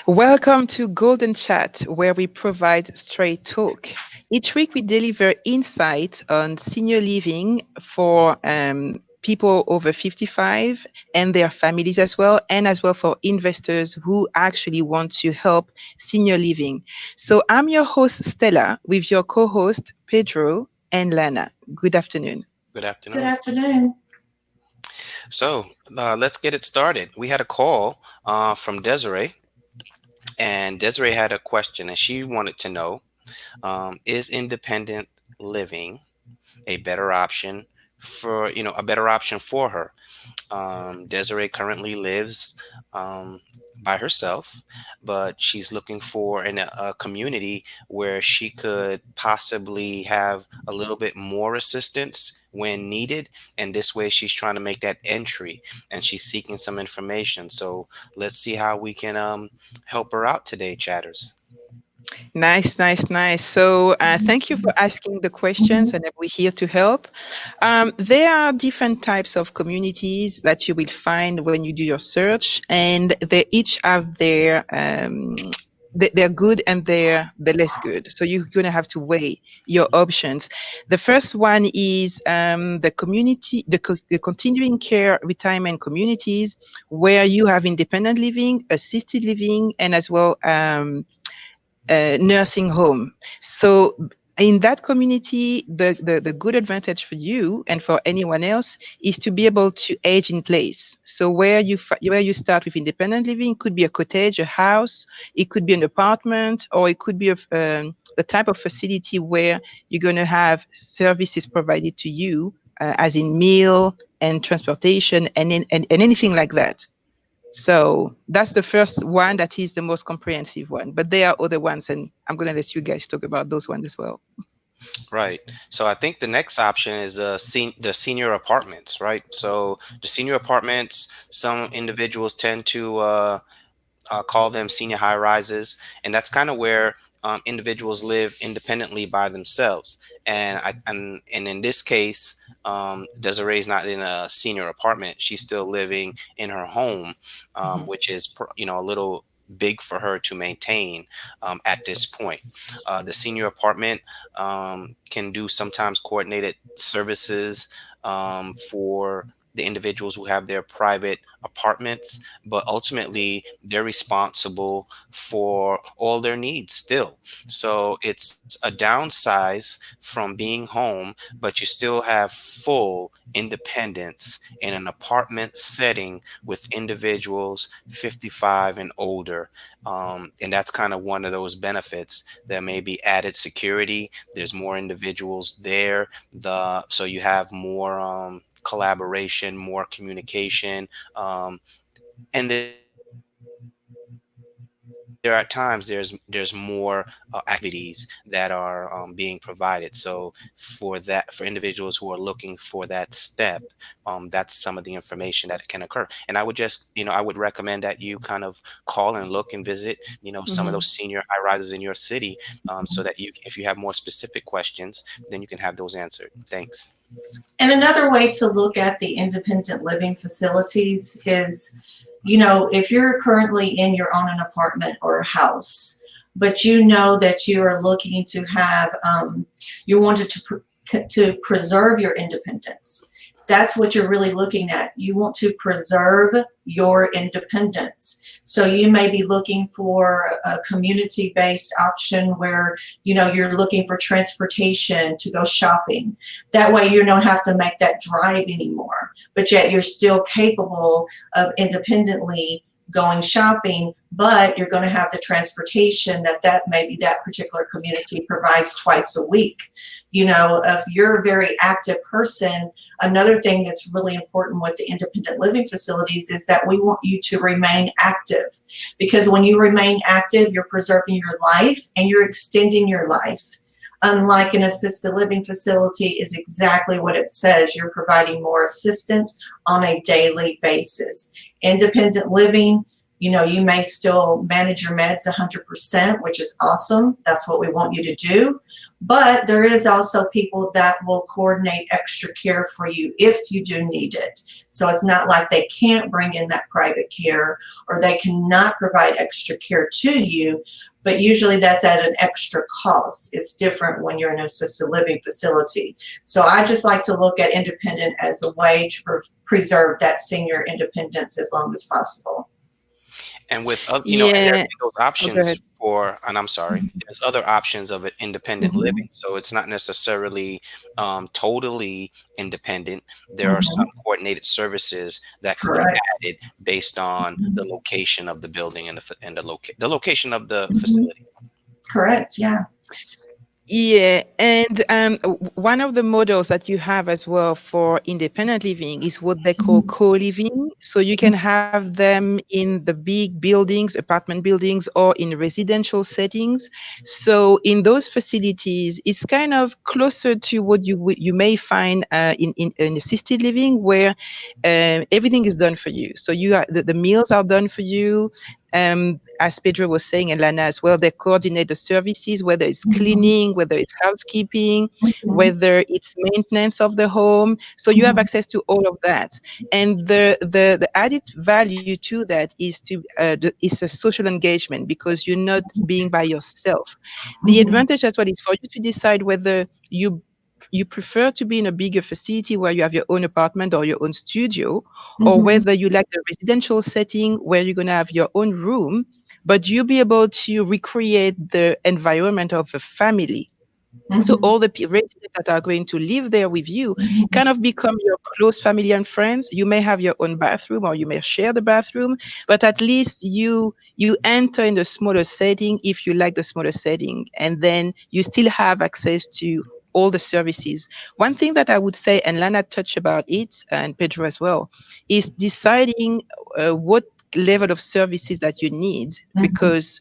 Welcome to Golden Chat, where we provide straight talk. Each week, we deliver insight on senior living for people over 55 and their families as well, and as well for investors who actually want to help senior living. So, I'm your host, Stella, with your co host, Pedro and Lana. Good afternoon. Good Good afternoon. afternoon. So let's get it started. We had a call from Desiree, and Desiree had a question, and she wanted to know, is independent living a better option a better option for her? Desiree currently lives um, by herself, but she's looking for a community where she could possibly have a little bit more assistance when needed. And this way, she's trying to make that entry and she's seeking some information. So let's see how we can help her out today, chatters. Nice, nice, nice. So, thank you for asking the questions, Mhm. and we're here to help. There are different types of communities that you will find when you do your search, and they each have their they're good and they're less good. So you're gonna have to weigh your options. The first one is the continuing care retirement communities, where you have independent living, assisted living, and as well nursing home. So in that community, the good advantage for you and for anyone else is to be able to age in place. So where you start with independent living could be a cottage, a house, it could be an apartment, or it could be the type of facility where you're going to have services provided to you, as in meal and transportation and anything like that. So that's the first one that is the most comprehensive one. But there are other ones, and I'm going to let you guys talk about those ones as well. Right. So I think the next option is the senior apartments, right? So the senior apartments, some individuals tend to call them senior high rises, and that's kind of where individuals live independently by themselves. And in this case, Desiree's not in a senior apartment; she's still living in her home, Mhm. which is a little big for her to maintain at this point. The senior apartment can do sometimes coordinated services for the individuals who have their private apartments, but ultimately they're responsible for all their needs still. So it's a downsize from being home, but you still have full independence in an apartment setting with individuals 55 and older. And that's kind of one of those benefits. There may be added security. There's more individuals there. So you have more collaboration, more communication, and there at times there's more activities that are being provided. So for individuals who are looking for that step, that's some of the information that can occur. And I would just I would recommend that you kind of call and look and visit some of Mhm. those senior high rises in your city, so that you if you have more specific questions, then you can have those answered. Thanks. And another way to look at the independent living facilities is, if you're currently in your own an apartment or a house, but you know that you are looking to have, you wanted to preserve your independence. That's what you're really looking at. You want to preserve your independence. So you may be looking for a community-based option where, you're looking for transportation to go shopping. That way you don't have to make that drive anymore, but yet you're still capable of independently going shopping, but you're going to have the transportation that maybe that particular community provides twice a week. If you're a very active person, another thing that's really important with the independent living facilities is that we want you to remain active, because when you remain active, you're preserving your life and you're extending your life. Unlike an assisted living facility, is exactly what it says. You're providing more assistance on a daily basis. Independent living, You may still manage your meds 100%, which is awesome. That's what we want you to do. But there is also people that will coordinate extra care for you if you do need it. So it's not like they can't bring in that private care or they cannot provide extra care to you, but usually that's at an extra cost. It's different when you're in an assisted living facility. So I just like to look at independent as a way to preserve that senior independence as long as possible. And with and there's Yeah. those Oh, go options ahead. for, and I'm sorry, there's other options of it independent Mhm. living. So it's not necessarily totally independent. There are some Mhm. coordinated services that could be Correct. added based on the Mhm. location of the building and the location of the Mhm. facility. Correct. Yeah. Yeah, and one of the models that you have as well for independent living is what they call Mhm. co-living. So you can have them in the big buildings, apartment buildings, or in residential settings. So in those facilities, it's kind of closer to what you may find in assisted living, where everything is done for you. So the meals are done for you, as Pedro was saying, and Lana as well, they coordinate the services, whether it's Mhm. cleaning, whether it's housekeeping, Mhm. whether it's maintenance of the home. So you have Mhm. access to all of that. And the added value to that is a social engagement because you're not being by yourself. The Mhm. advantage as well is for you to decide whether you prefer to be in a bigger facility where you have your own apartment or your own studio, or Mhm. whether you like the residential setting where you're going to have your own room, but you'll be able to recreate the environment of a family. So Mhm. all the residents that are going to live there with you Mhm. kind of become your close family and friends. You may have your own bathroom or you may share the bathroom, but at least you enter in the smaller setting if you like the smaller setting, and then you still have access to all the services. One thing that I would say, and Lana touched about it, and Pedro as well, is deciding what level of services that you need, Mhm. because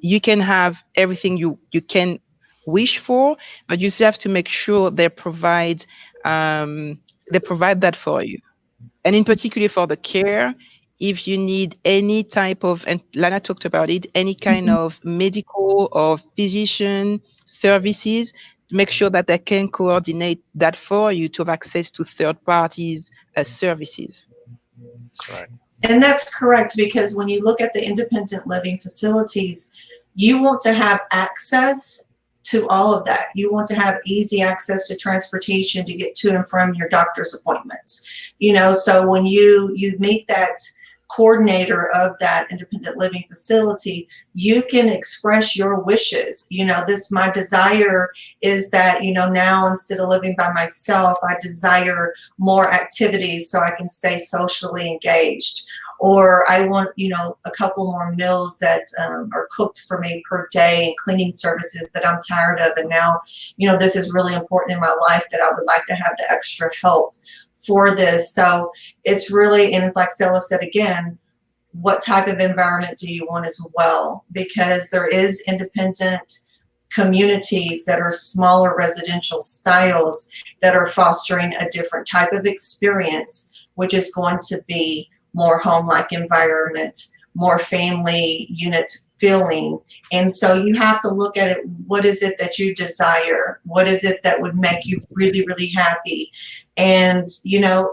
you can have everything you can wish for, but you still have to make sure they provide that for you. And in particular for the care, if you need any type of, and Lana talked about it, any kind Mhm. of medical or physician services, make sure that they can coordinate that for you to have access to third parties services. Correct. And that's correct because when you look at the independent living facilities, you want to have access to all of that. You want to have easy access to transportation to get to and from your doctor's appointments. So when you meet that coordinator of that independent living facility, you can express your wishes. This my desire is that, now instead of living by myself, I desire more activities so I can stay socially engaged. Or I want, a couple more meals that are cooked for me per day and cleaning services that I'm tired of. And now, this is really important in my life that I would like to have the extra help for this. So it's really, and it's like Stella said again, what type of environment do you want as well? Because there is independent communities that are smaller residential styles that are fostering a different type of experience, which is going to be more home-like environment, more family unit feeling. And so you have to look at it. What is it that you desire? What is it that would make you really, really happy? And,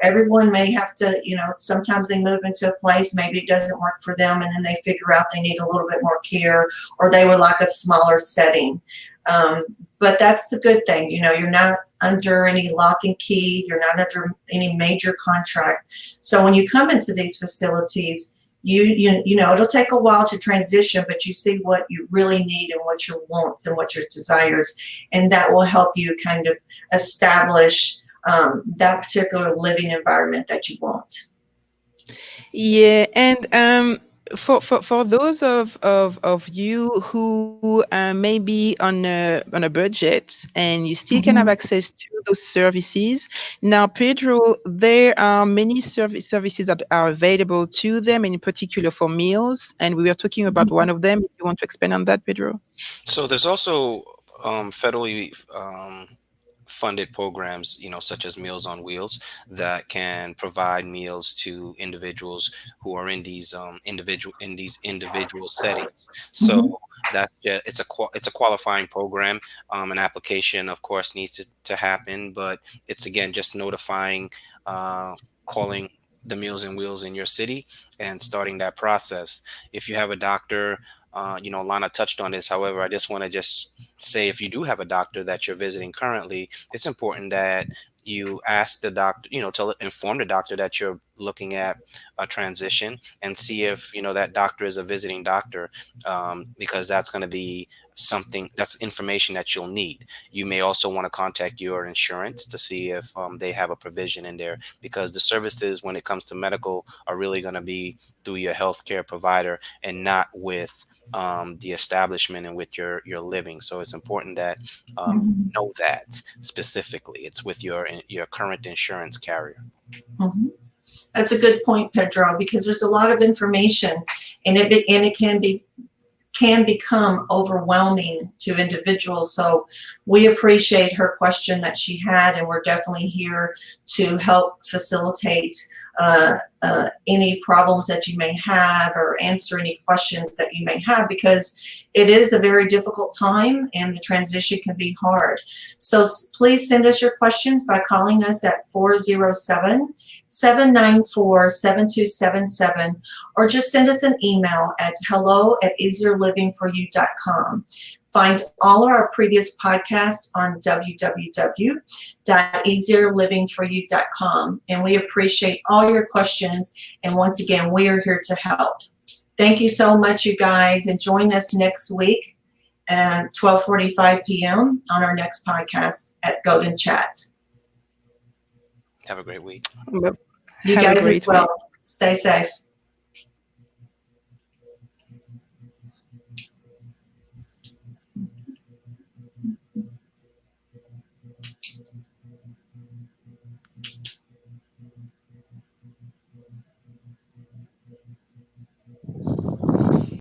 everyone may have to, sometimes they move into a place, maybe it doesn't work for them, and then they figure out they need a little bit more care, or they would like a smaller setting. Um, but that's the good thing. You're not under any lock and key, you're not under any major contract. So when you come into these facilities, it'll take a while to transition, but you see what you really need and what your wants and what your desires, and that will help you kind of establish that particular living environment that you want. Yeah, and for those of you who may be on a budget and you still can have Mhm. access to those services. Now, Pedro, there are many services that are available to them, and in particular for meals. And we were talking about one of them. If you want to expand on that, Pedro? So there's also federally funded programs, such as Meals on Wheels, that can provide meals to individuals who are in these individual settings. So Mhm. it's a qualifying program. An application, of course, needs to happen, but it's again just notifying, calling the Meals and Wheels in your city and starting that process. If you have a doctor, Lana touched on this. However, I just want to just say, if you do have a doctor that you're visiting currently, it's important that you ask the doctor, to inform the doctor that you're looking at a transition, and see if that doctor is a visiting doctor, because that's going to be something, that's information that you'll need. You may also want to contact your insurance to see if they have a provision in there, because the services when it comes to medical are really going to be through your healthcare provider and not with the establishment in which you're living. So it's important that Mhm. know that specifically it's with your current insurance carrier. Mhm. That's a good point, Pedro, because there's a lot of information, and it can become overwhelming to individuals. So we appreciate her question that she had, and we're definitely here to help facilitate any problems that you may have, or answer any questions that you may have, because it is a very difficult time and the transition can be hard. So please send us your questions by calling us at 407-794-7277, or just send us an email at hello@easierlivingforyou.com. Find all of our previous podcasts on www.easierlivingforyou.com. And we appreciate all your questions. And once again, we are here to help. Thank you so much, you guys. And join us next week at 12:45 p.m. on our next podcast at Golden Chat. Have a great week. But You have a guys as great well. week. Stay safe.